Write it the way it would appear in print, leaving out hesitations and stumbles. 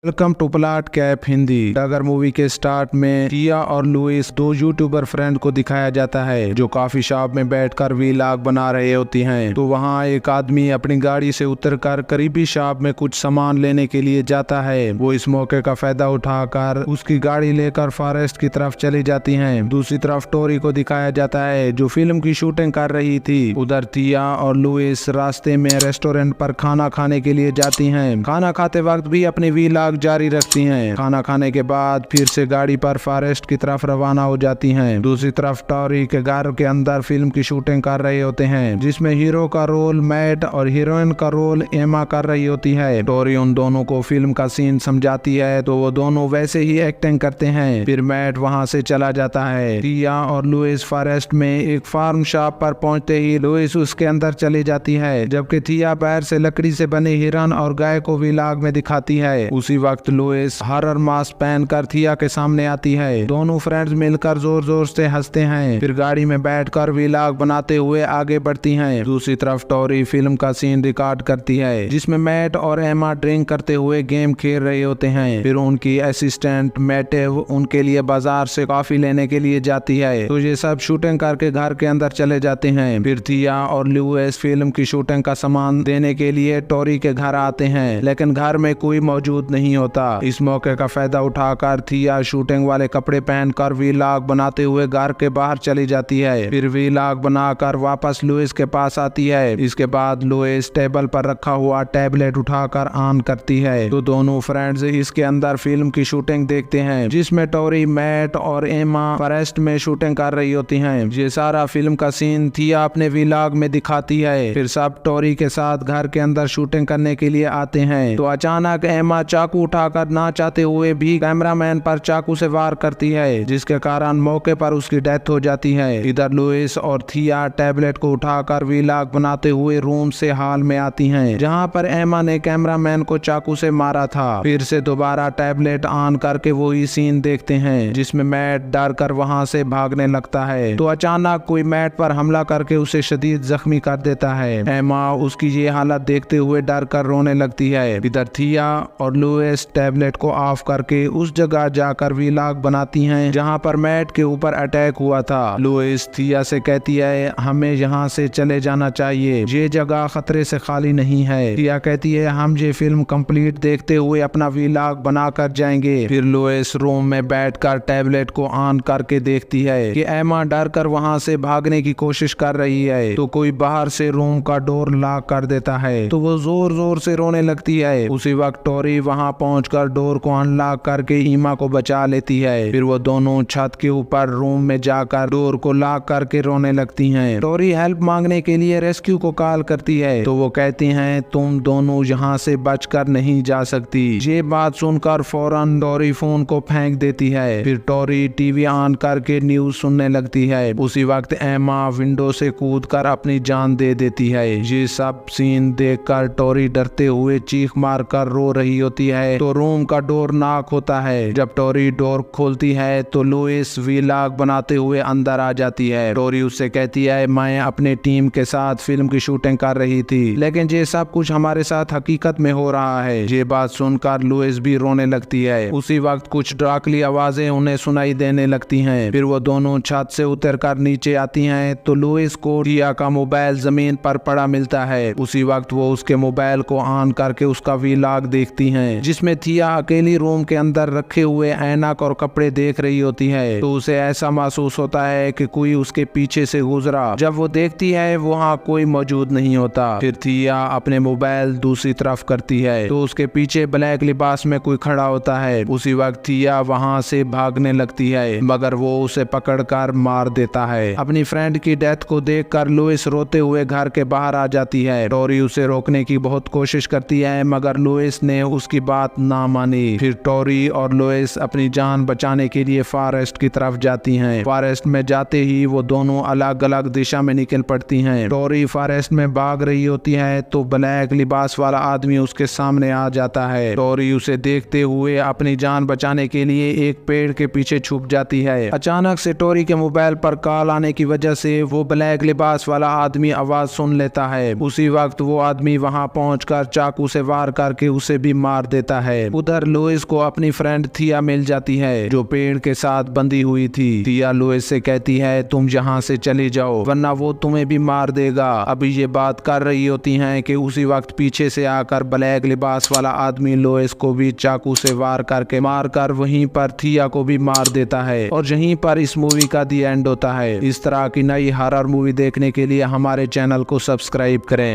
Welcome to plot cap Hindi. अगर movie के start में टिया और लुइस दो यूट्यूबर फ्रेंड को दिखाया जाता है जो काफी शॉप में बैठकर वीलॉग बना रहे होती हैं। तो वहाँ एक आदमी अपनी गाड़ी से उतरकर करीबी शॉप में कुछ सामान लेने के लिए जाता है। वो इस मौके का फायदा उठाकर उसकी गाड़ी लेकर फॉरेस्ट की तरफ चली जाती हैं। दूसरी तरफ टोरी को दिखाया जाता है जो फिल्म की शूटिंग कर रही थी। उधर टिया और लुइस रास्ते में रेस्टोरेंट पर खाना खाने के लिए जाती हैं। खाना खाते वक्त भी अपनी वीलॉग जारी रखती हैं। खाना खाने के बाद फिर से गाड़ी पर फॉरेस्ट की तरफ रवाना हो जाती हैं। दूसरी तरफ टोरी के घर के अंदर फिल्म की शूटिंग कर रहे होते हैं जिसमें हीरो का रोल मैट और हीरोइन का रोल एमा कर रही होती है। टोरी उन दोनों को फिल्म का सीन समझाती है तो वो दोनों वैसे ही एक्टिंग करते हैं। फिर मैट वहां से चला जाता है। टिया और लुइस फॉरेस्ट में एक फार्म शॉप पर पहुंचते ही लुइस उसके अंदर चली जाती है जबकि टिया बाहर से लकड़ी से बने हिरन और गाय को वीलॉग में दिखाती है। उसी वक्त लुइस हॉरर मास्क पहनकर थिया के सामने आती है। दोनों फ्रेंड्स मिलकर जोर जोर से हंसते हैं। फिर गाड़ी में बैठकर वीलॉग बनाते हुए आगे बढ़ती हैं। दूसरी तरफ टोरी फिल्म का सीन रिकॉर्ड करती है जिसमें मैट और एमा ड्रिंक करते हुए गेम खेल रहे होते हैं। फिर उनकी असिस्टेंट मैटेव उनके लिए बाजार से कॉफी लेने के लिए जाती है। तो ये सब शूटिंग करके घर के अंदर चले जाते हैं। फिर थिया और लुइस फिल्म की शूटिंग का सामान देने के लिए टोरी के घर आते हैं लेकिन घर में कोई मौजूद नहीं होता। इस मौके का फायदा उठाकर थिया शूटिंग वाले कपड़े पहनकर वीलॉग बनाते हुए घर के बाहर चली जाती है। फिर वीलॉग बनाकर वापस लुइस के पास आती है। इसके बाद लुइस टेबल पर रखा हुआ टैबलेट उठाकर ऑन करती है तो दोनों फ्रेंड्स इसके अंदर फिल्म की शूटिंग देखते हैं जिसमें टोरी मैट और एमा फॉरेस्ट में शूटिंग कर रही होती हैं। ये सारा फिल्म का सीन थिया अपने वीलॉग में दिखाती है। फिर सब टोरी के साथ घर के अंदर शूटिंग करने के लिए आते हैं तो अचानक एमा चाकू उठाकर ना चाहते हुए भी कैमरामैन पर चाकू से वार करती है जिसके कारण मौके पर उसकी डेथ हो जाती है। इधर लुइस और थिया टैबलेट को उठाकर वीलॉग बनाते हुए रूम से हॉल में आती हैं जहां पर एमा ने कैमरामैन को चाकू से मारा था। फिर से दोबारा टैबलेट ऑन करके वही सीन देखते हैं जिसमें मैट डर कर वहां से भागने लगता है तो अचानक कोई मैट पर हमला करके उसे शदीद जख्मी कर देता है। एमा उसकी ये हालत देखते हुए डर कर रोने लगती है। इधर थिया और लुइस टैबलेट को ऑफ करके उस जगह जाकर वीलॉग बनाती हैं जहां पर मैट के ऊपर अटैक हुआ था। लुइस थिया से कहती है हमें यहाँ से चले जाना चाहिए, ये जगह खतरे से खाली नहीं है। थिया कहती है हम ये फिल्म कंप्लीट देखते हुए अपना वीलॉग बना कर जाएंगे। फिर लुइस रूम में बैठकर टैबलेट को ऑन करके देखती है कि एमा डर कर वहाँ से भागने की कोशिश कर रही है तो कोई बाहर से रूम का डोर लॉक कर देता है तो वो जोर जोर से रोने लगती है। उसी वक्त टोरी वहाँ पहुंचकर डोर को अनलॉक करके ईमा को बचा लेती है। फिर वो दोनों छत के ऊपर रूम में जाकर डोर को लॉक करके रोने लगती हैं। टोरी हेल्प मांगने के लिए रेस्क्यू को कॉल करती है तो वो कहती हैं तुम दोनों यहाँ से बचकर नहीं जा सकती। ये बात सुनकर फौरन टोरी फोन को फेंक देती है। फिर टोरी टीवी ऑन करके न्यूज सुनने लगती है। उसी वक्त एमा विंडो से कूदकर अपनी जान दे देती है। ये सब सीन देखकर टोरी डरते हुए चीख मार कर रो रही होती है तो रूम का डोर नॉक होता है। जब टोरी डोर खोलती है तो लुइस वीलॉग बनाते हुए अंदर आ जाती है। टोरी उससे कहती है मैं अपने टीम के साथ फिल्म की शूटिंग कर रही थी लेकिन ये सब कुछ हमारे साथ हकीकत में हो रहा है। ये बात सुनकर लुइस भी रोने लगती है। उसी वक्त कुछ डरावनी आवाजें उन्हें सुनाई देने लगती हैं। फिर वो दोनों छत से उतरकर नीचे आती हैं तो लुइस को टिया का मोबाइल जमीन पर पड़ा मिलता है। उसी वक्त वो उसके मोबाइल को ऑन करके उसका वीलॉग देखती हैं जिसमें थिया अकेली रूम के अंदर रखे हुए ऐनक और कपड़े देख रही होती है तो उसे ऐसा महसूस होता है कि कोई उसके पीछे से गुजरा। जब वो देखती है वहाँ कोई मौजूद नहीं होता। फिर थिया अपने मोबाइल दूसरी तरफ करती है तो उसके पीछे ब्लैक लिबास में कोई खड़ा होता है। उसी वक्त थिया वहाँ से भागने लगती है मगर वो उसे पकड़कर मार देता है। अपनी फ्रेंड की डेथ को देखकर लुइस रोते हुए घर के बाहर आ जाती है। टोरी उसे रोकने की बहुत कोशिश करती है मगर लुइस ने उसकी बात ना मानी। फिर टोरी और लुइस अपनी जान बचाने के लिए फॉरेस्ट की तरफ जाती हैं। फॉरेस्ट में जाते ही वो दोनों अलग अलग दिशा में निकल पड़ती हैं। टोरी फॉरेस्ट में भाग रही होती है तो ब्लैक लिबास वाला आदमी उसके सामने आ जाता है। टोरी उसे देखते हुए अपनी जान बचाने के लिए एक पेड़ के पीछे छुप जाती है। अचानक से टोरी के मोबाइल पर कॉल आने की वजह से वो ब्लैक लिबास वाला आदमी आवाज सुन लेता है। उसी वक्त वो आदमी वहां पहुंचकर चाकू से वार करके उसे भी मार देता रहता है। उधर लुइस को अपनी फ्रेंड थिया मिल जाती है जो पेड़ के साथ बंधी हुई थी। थिया लुइस से कहती है तुम यहाँ से चले जाओ वरना वो तुम्हें भी मार देगा। अभी ये बात कर रही होती हैं कि उसी वक्त पीछे से आकर ब्लैक लिबास वाला आदमी लुइस को भी चाकू से वार करके मारकर वहीं पर थिया को भी मार देता है और यहीं पर इस मूवी का दी एंड होता है। इस तरह की नई हॉरर मूवी देखने के लिए हमारे चैनल को सब्सक्राइब करें।